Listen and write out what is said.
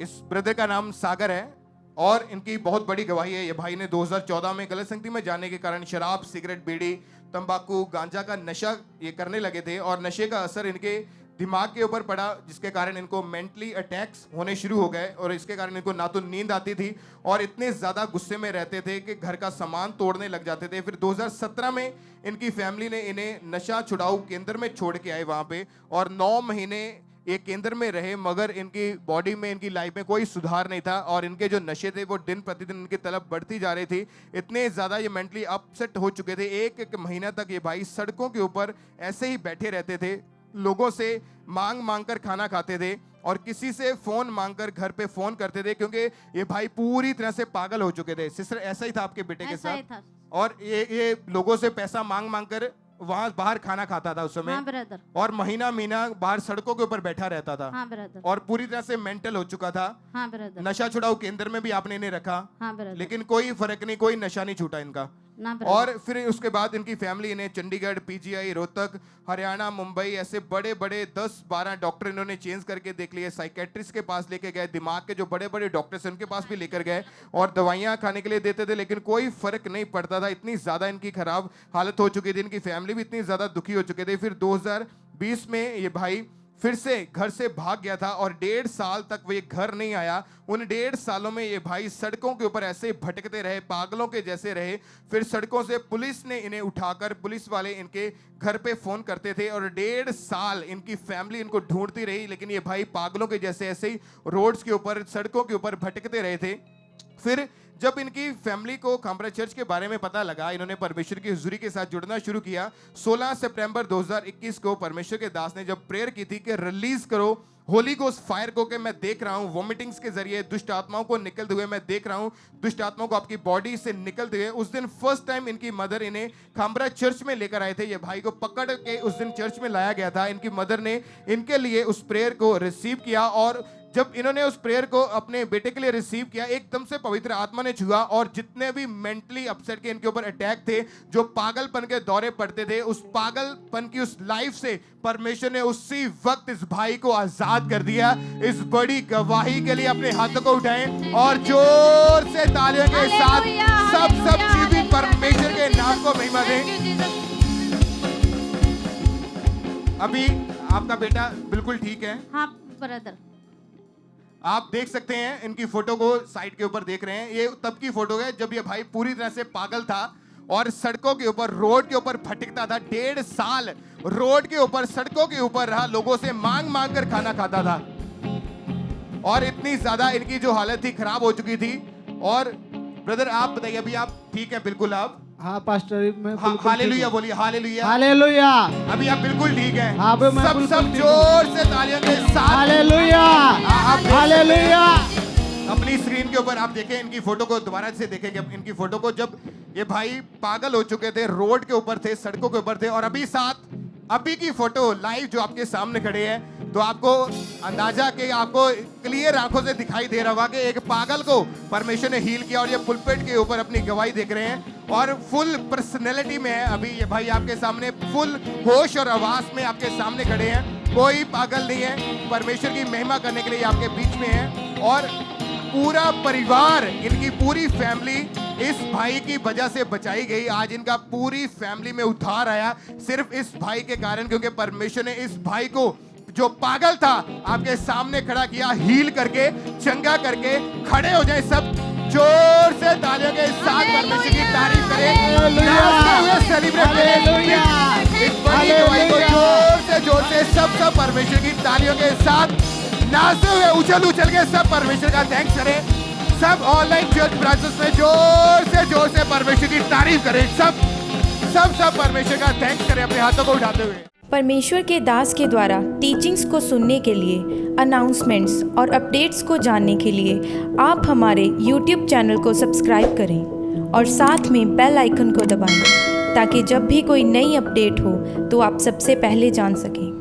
इस ब्रदर का नाम सागर है और इनकी बहुत बड़ी गवाही है। ये भाई ने 2014 में गलत संगति में जाने के कारण शराब, सिगरेट, बीड़ी, तंबाकू, गांजा का नशा ये करने लगे थे और नशे का असर इनके दिमाग के ऊपर पड़ा, जिसके कारण इनको मेंटली अटैक्स होने शुरू हो गए और इसके कारण इनको ना तो नींद आती थी और इतने ज़्यादा गुस्से में रहते थे कि घर का सामान तोड़ने लग जाते थे। फिर 2017 में इनकी फैमिली ने इन्हें नशा छुड़ाऊ केंद्र में छोड़ के आए वहाँ पे और 9 महीने एक केंद्र में रहे, मगर इनकी बॉडी में, इनकी लाइफ में कोई सुधार नहीं था और इनके जो नशे थे वो दिन प्रतिदिन इनकी तलब बढ़ती जा रही थी। इतने ज़्यादा ये मेंटली अपसेट हो चुके थे। एक महीना तक ये भाई सड़कों के ऊपर ऐसे ही बैठे रहते थे, लोगों से मांग कर खाना खाते थे और किसी से फोन मांगकर घर पे फोन करते थे, क्योंकि ये भाई पूरी तरह से पागल हो चुके थे। सिस्टर, ऐसा ही था आपके बेटे के साथ? और ये लोगों से पैसा मांग कर वहां बाहर खाना खाता था उस समय। हाँ ब्रदर। और महीना बाहर सड़कों के ऊपर बैठा रहता था। हाँ ब्रदर। और पूरी तरह से मेंटल हो चुका था। हाँ ब्रदर। नशा छुड़ाऊ केंद्र में भी आपने इन्हें रखा। हाँ ब्रदर। लेकिन कोई फर्क नहीं, कोई नशा नहीं छूटा इनका। और फिर उसके बाद इनकी फैमिली इन्हें चंडीगढ़, पीजीआई, रोहतक, हरियाणा, मुंबई, ऐसे बड़े बड़े 10-12 डॉक्टर इन्होंने चेंज करके देख लिए। साइकेट्रिस्ट के पास लेके गए, दिमाग के जो बड़े बड़े डॉक्टर्स हैं उनके पास भी लेकर गए और दवाइयां खाने के लिए देते थे, लेकिन कोई फर्क नहीं पड़ता था। इतनी ज्यादा इनकी खराब हालत हो चुकी थी, इनकी फैमिली भी इतनी ज्यादा दुखी हो चुके थे। फिर 2020 में ये भाई फिर से घर से भाग गया था और 1.5 साल तक वो ये घर नहीं आया। उन 1.5 सालों में ये भाई सड़कों के ऊपर ऐसे भटकते रहे, पागलों के जैसे रहे। फिर सड़कों से पुलिस ने इन्हें उठाकर, पुलिस वाले इनके घर पे फोन करते थे और 1.5 साल इनकी फैमिली इनको ढूंढती रही, लेकिन ये भाई पागलों के जैसे ऐसे ही रोड्स के ऊपर, सड़कों के ऊपर भटकते रहे थे। फिर जब इनकी फैमिली को खामरा चर्च के बारे में पता लगा, इन्होंने परमेश्वर की हुजूरी के साथ जुड़ना शुरू किया। 16 सितंबर 2021 को परमेश्वर के दास ने जब प्रेयर की थी कि रिलीज करो होली गोस्ट फायर को, कि मैं देख रहा हूं वॉमिटिंग्स के जरिए दुष्ट आत्माओं को निकलते हुए, मैं देख रहा हूं दुष्ट आत्माओं को आपकी बॉडी से निकलते हुए। उस दिन फर्स्ट टाइम इनकी मदर इन्हें खामरा चर्च में लेकर आए थे। ये भाई को पकड़ के उस दिन चर्च में लाया गया था। इनकी मदर ने इनके लिए उस प्रेयर को रिसीव किया और जब इन्होंने उस प्रेयर को अपने बेटे के लिए रिसीव किया, एकदम से पवित्र आत्मा ने छुआ और जितने भी मेंटली अपसेट के इनके ऊपर अटैक थे, जो पागलपन के दौरे पड़ते थे, उस पागलपन की उस लाइफ से परमेश्वर ने उसी वक्त इस भाई को आजाद कर दिया। इस बड़ी गवाही के लिए अपने हाथों को उठाएं और जोर से तालियों के साथ सब जीवित परमेश्वर के नाम को महिमा दें। अभी आपका बेटा बिल्कुल ठीक है? हाँ ब्रदर। आप देख सकते हैं, इनकी फोटो को साइड के ऊपर देख रहे हैं, ये तब की फोटो है जब ये भाई पूरी तरह से पागल था और सड़कों के ऊपर, रोड के ऊपर भटकता था। 1.5 साल रोड के ऊपर, सड़कों के ऊपर रहा, लोगों से मांग कर खाना खाता था और इतनी ज्यादा इनकी जो हालत थी खराब हो चुकी थी। और ब्रदर आप बताइए, अभी आप ठीक है? बिल्कुल आप? हाँ पास्टर, मैं हालेलुया बोलिए, हालेलुया। हालेलुया। अभी आप बिल्कुल ठीक है? हाँ, सब जोर से तालियों के साथ हालेलुया, हालेलुया। अपनी स्क्रीन के ऊपर आप देखें इनकी फोटो को, दोबारा से देखेंगे इनकी फोटो को, जब ये भाई पागल हो चुके थे, रोड के ऊपर थे, सड़कों के ऊपर थे। और अभी की फोटो लाइव जो आपके सामने खड़े हैं, तो आपको अंदाजा कि आपको क्लियर आंखों से दिखाई दे रहा होगा कि एक पागल को परमेश्वर ने हील किया और ये पुलपिट के ऊपर अपनी गवाही देख रहे हैं और फुल पर्सनैलिटी में है। अभी ये भाई आपके सामने फुल होश और आवाज में आपके सामने खड़े हैं, कोई पागल नहीं है, परमेश्वर की महिमा करने के लिए आपके बीच में है। और पूरा परिवार, इनकी पूरी फैमिली इस भाई की वजह से बचाई गई। आज इनका पूरी फैमिली में उद्धार आया सिर्फ इस भाई के कारण, क्योंकि परमेश्वर ने इस भाई को जो पागल था आपके सामने खड़ा किया, हील करके, चंगा करके। खड़े हो जाए सब, जोर से तालियों के साथ परमेश्वर की तारीफ करें, नाचते हुए सेलिब्रेट करें इस बड़ी गवाही को। जोर से सब परमेश्वर की तालियों के साथ नाचते हुए उछल के सब परमेश्वर का थैंक्स करें। सब ऑनलाइन चर्च ब्रांचेस में जोर से परमेश्वर की तारीफ करें। सब परमेश्वर का थैंक्स करें अपने हाथों को उठाते हुए। परमेश्वर के दास के द्वारा टीचिंग्स को सुनने के लिए, अनाउंसमेंट्स और अपडेट्स को जानने के लिए आप हमारे YouTube चैनल को सब्सक्राइब करें और साथ में बेल आइकन को दबाएं, ताकि जब भी कोई नई अपडेट हो तो आप सबसे पहले जान सकें।